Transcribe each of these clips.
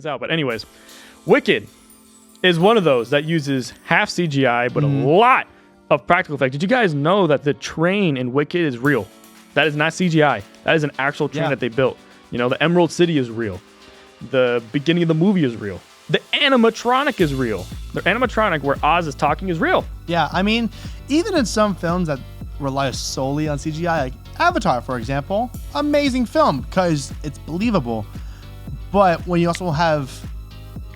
this out. But anyways, Wicked is one of those that uses half CGI, but a lot of practical effects. Did you guys know that the train in Wicked is real? That is not CGI. That is an actual train that they built. You know, the Emerald City is real. The beginning of the movie is real. The animatronic is real. The animatronic where Oz is talking is real. Yeah, I mean, even in some films that rely solely on CGI, like Avatar, for example, amazing film because it's believable. But when you also have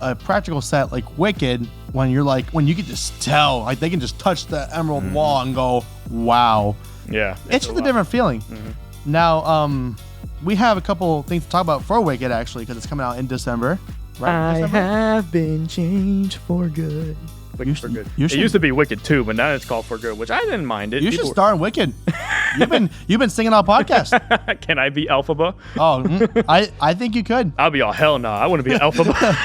a practical set like Wicked, when you can just tell, like they can just touch the emerald wall and go, wow. Yeah. It's just a different feeling. Now, we have a couple things to talk about for Wicked, actually, because it's coming out in December. Right? Have been changed for good. Wicked for good. It used to be Wicked 2, but now it's called For Good, which I didn't mind it. You should star in Wicked. You've been singing on podcast. Can I be Elphaba? Oh, I think you could. I'll be all hell no. I want to be Elphaba.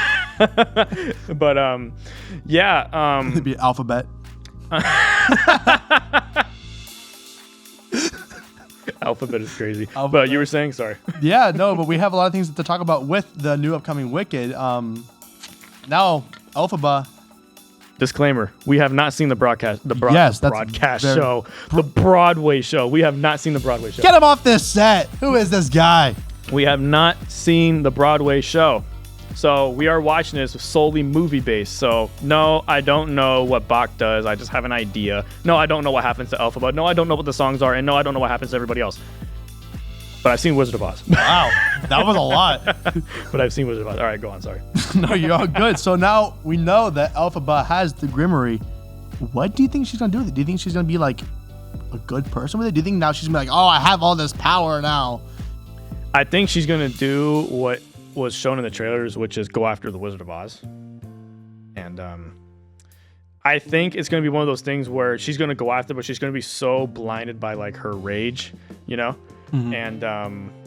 But yeah. It'd be Alphabet. Alphabet is crazy. But you were saying, sorry. Yeah, no, but we have a lot of things to talk about with the new upcoming Wicked. Now, Elphaba. Disclaimer: we have not seen the broadcast. The broadcast show, the Broadway show. We have not seen the Broadway show. Get him off this set. Who is this guy? We have not seen the Broadway show. So we are watching this solely movie based. So no, I don't know what Bach does. I just have an idea. No, I don't know what happens to Elphaba. No, I don't know what the songs are. And no, I don't know what happens to everybody else. But I've seen Wizard of Oz. Wow, that was a lot. But I've seen Wizard of Oz. All right, go on. Sorry. No, you're all good. So now we know that Elphaba has the Grimoire. What do you think she's going to do with it? Do you think she's going to be like a good person with it? Do you think now she's going to be like, oh, I have all this power now? I think she's going to do what was shown in the trailers, which is go after the Wizard of Oz. And I think it's going to be one of those things where she's going to go after, but she's going to be so blinded by like her rage, you know? And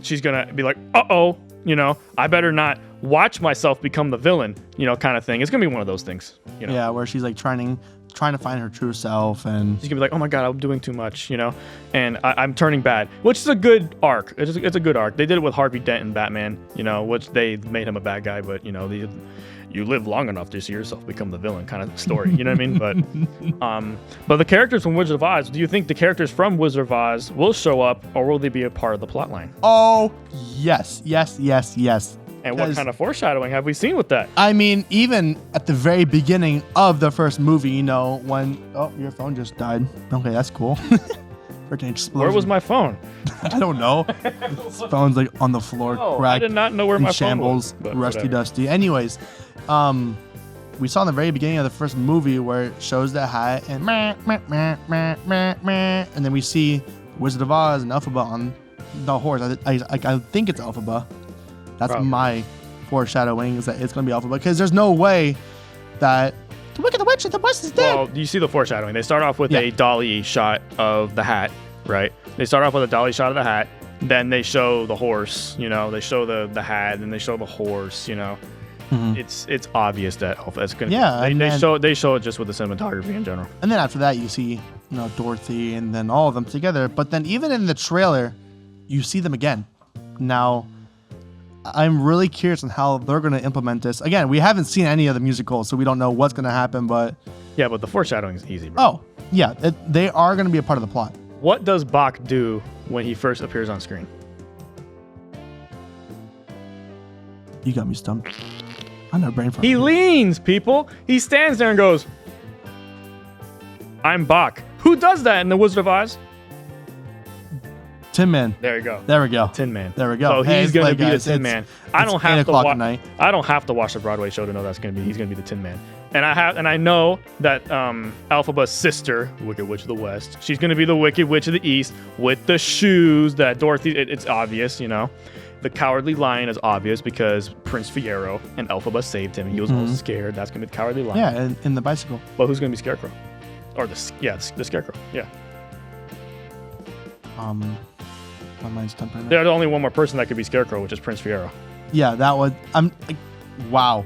she's going to be like, uh-oh, you know, I better not watch myself become the villain, you know, kind of thing. It's going to be one of those things, you know? Yeah, where she's like trying to find her true self, and she's going to be like, oh my God, I'm doing too much, you know? And I'm turning bad, which is a good arc. It's a good arc. They did it with Harvey Dent and Batman, you know, which they made him a bad guy, but, you know, you live long enough to see yourself become the villain kind of story, you know what I mean? But the characters from Wizard of Oz, do you think the characters from Wizard of Oz will show up, or will they be a part of the plot line? Oh, yes. And what kind of foreshadowing have we seen with that? I mean, even at the very beginning of the first movie, you know, when... Oh, your phone just died. Okay, that's cool. Freaking explosion. Where was my phone? I don't know. This phone's like on the floor, cracked. I did not know where my shambles, phone was. Rusty dusty. Anyways, we saw in the very beginning of the first movie where it shows the hat and and then we see Wizard of Oz and Elphaba on the horse. I think it's Elphaba. That's probably my foreshadowing, is that it's going to be Elphaba, because there's no way that the Wicked Witch and the West is dead. Well, you see the foreshadowing. They start off with a dolly shot of the hat, right? They start off with a dolly shot of the hat. Then they show the horse, you know. They show the hat, and they show the horse, you know. It's obvious that Elphaba's going to. Yeah, they show it just with the cinematography in general. And then after that, you see, you know, Dorothy and then all of them together. But then even in the trailer, you see them again. Now, I'm really curious on how they're going to implement this. Again, we haven't seen any of the musicals, so we don't know what's going to happen. But yeah, but the foreshadowing is easy, bro. Oh, yeah, they are going to be a part of the plot. What does Bach do when he first appears on screen? You got me stumped. I know brain fart. He leans, people. He stands there and goes, I'm Bach. Who does that in The Wizard of Oz? Tin Man. There you go. There we go. Tin Man. There we go. So he's going to be the Tin Man. I don't have to watch the Broadway show to know he's going to be the Tin Man. And I know that Elphaba's sister, Wicked Witch of the West, she's going to be the Wicked Witch of the East with the shoes that Dorothy. It's obvious, you know. The Cowardly Lion is obvious because Prince Fiero and Elphaba saved him. He was all scared. That's going to be the Cowardly Lion. Yeah, and in the bicycle. But who's going to be Scarecrow? Or the Scarecrow. Yeah. My mind's stumped right now. There's only one more person that could be Scarecrow, which is Prince Fiero. Yeah, that was. Wow.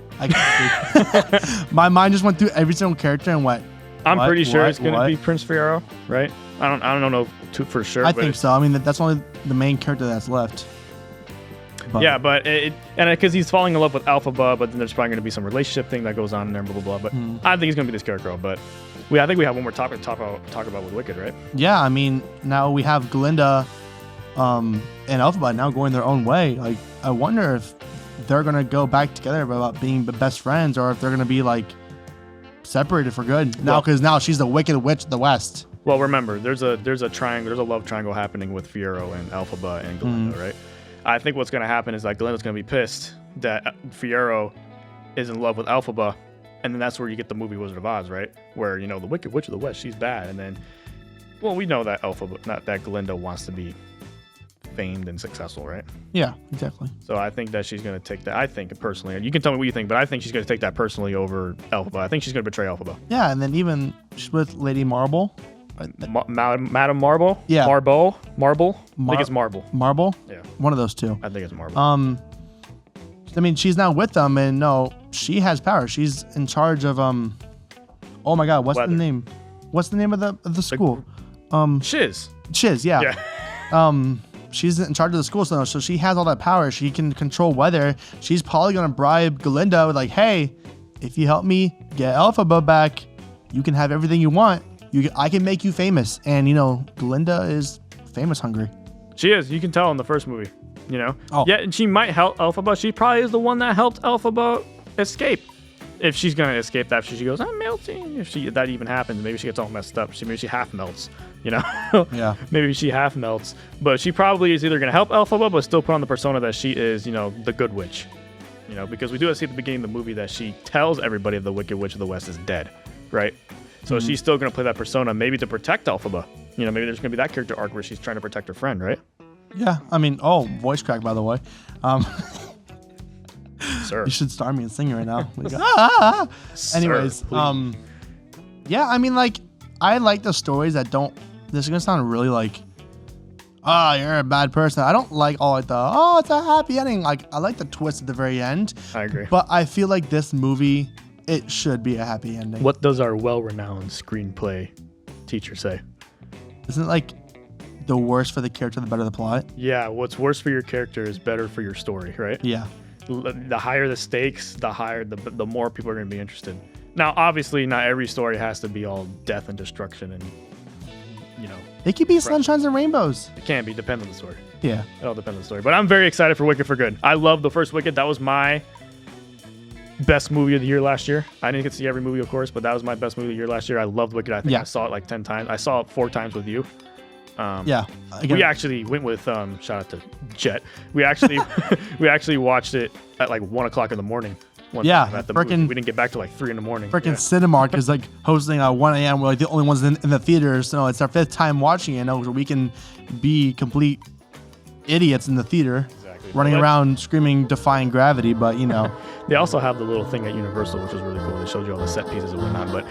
My mind just went through every single character and went. I'm pretty sure it's going to be Prince Fiero, right? I don't know for sure. I think so. I mean, that's only the main character that's left. But, Yeah, but because he's falling in love with Alphaba, but then there's probably going to be some relationship thing that goes on in there, blah blah blah. But I think he's going to be the Scarecrow. But I think we have one more topic to talk about with Wicked, right? Yeah, I mean, now we have Glinda and Elphaba now going their own way. Like, I wonder if they're going to go back together about being best friends, or if they're going to be like separated for good now, because now she's the Wicked Witch of the West. Well, remember, there's a triangle, there's a love triangle happening with Fiero and Elphaba and Glinda, right? I think what's going to happen is that Glinda's going to be pissed that Fiero is in love with Elphaba, and then that's where you get the movie Wizard of Oz, right? Where, the Wicked Witch of the West, she's bad, and then, well, we know that that Glinda wants to be famed and successful, right? Yeah, exactly. So I think that she's going to take that. I think personally, and you can tell me what you think, but I think she's going to take that personally over Elphaba. I think she's going to betray Elphaba. Yeah, and then even she's with Lady Marble. Madam Marble? Yeah. Marble? I think it's Marble. Marble? Yeah. One of those two. I think it's Marble. I mean, she's now with them, and no, she has power. She's in charge of oh my God, what's Weather. the name? What's the name of the school? Shiz. Shiz, yeah. She's in charge of the school, so she has all that power. She can control weather. She's probably gonna bribe Glinda with like, hey, if you help me get Elphaba back, you can have everything you want. I can make you famous. And Glinda is famous hungry. She is. You can tell in the first movie. Oh. Yeah, and she might help Elphaba. She probably is the one that helped Elphaba escape. If she's gonna escape after she goes, I'm melting. If that even happens, maybe she gets all messed up. Maybe she half melts. Yeah. Maybe she half melts. But she probably is either gonna help Elphaba, but still put on the persona that she is, the good witch. Because we do see at the beginning of the movie that she tells everybody the Wicked Witch of the West is dead, right? So she's still gonna play that persona, maybe to protect Elphaba. Maybe there's gonna be that character arc where she's trying to protect her friend, right? Yeah. I mean, voice crack, by the way. Sir. You should start me and sing right now. Ah! Anyways, Sir, yeah, I mean, like, I like the stories that don't. This is gonna sound really like, you're a bad person. I don't like all like it's a happy ending. Like, I like the twist at the very end. I agree. But I feel like this movie, it should be a happy ending. What does our well-renowned screenplay teacher say? Isn't it like the worse for the character, the better the plot? Yeah, what's worse for your character is better for your story, right? Yeah. The higher the stakes, the more people are going to be interested. Now, obviously, not every story has to be all death and destruction, and It could be sunshines and rainbows. it can be. Depends on the story. Yeah. It all depends on the story. But I'm very excited for Wicked for Good. I love the first Wicked. That was my best movie of the year last year. I didn't get to see every movie, of course, but that was my best movie of the year last year. I loved Wicked. I think I saw it like 10 times. I saw it 4 times with you. Yeah. Again, We actually went with shout out to Jet. We actually watched it at like 1 o'clock in the morning. Yeah, At the frickin'- movie. We didn't get back till like 3 in the morning. freaking Cinemark is like hosting at 1 a.m. We're like the only ones in the theaters. So it's our 5th time watching it. So we can be complete idiots in the theater, Exactly. running But around screaming, defying gravity. But They also have the little thing at Universal, which is really cool. They showed you all the set pieces and whatnot. But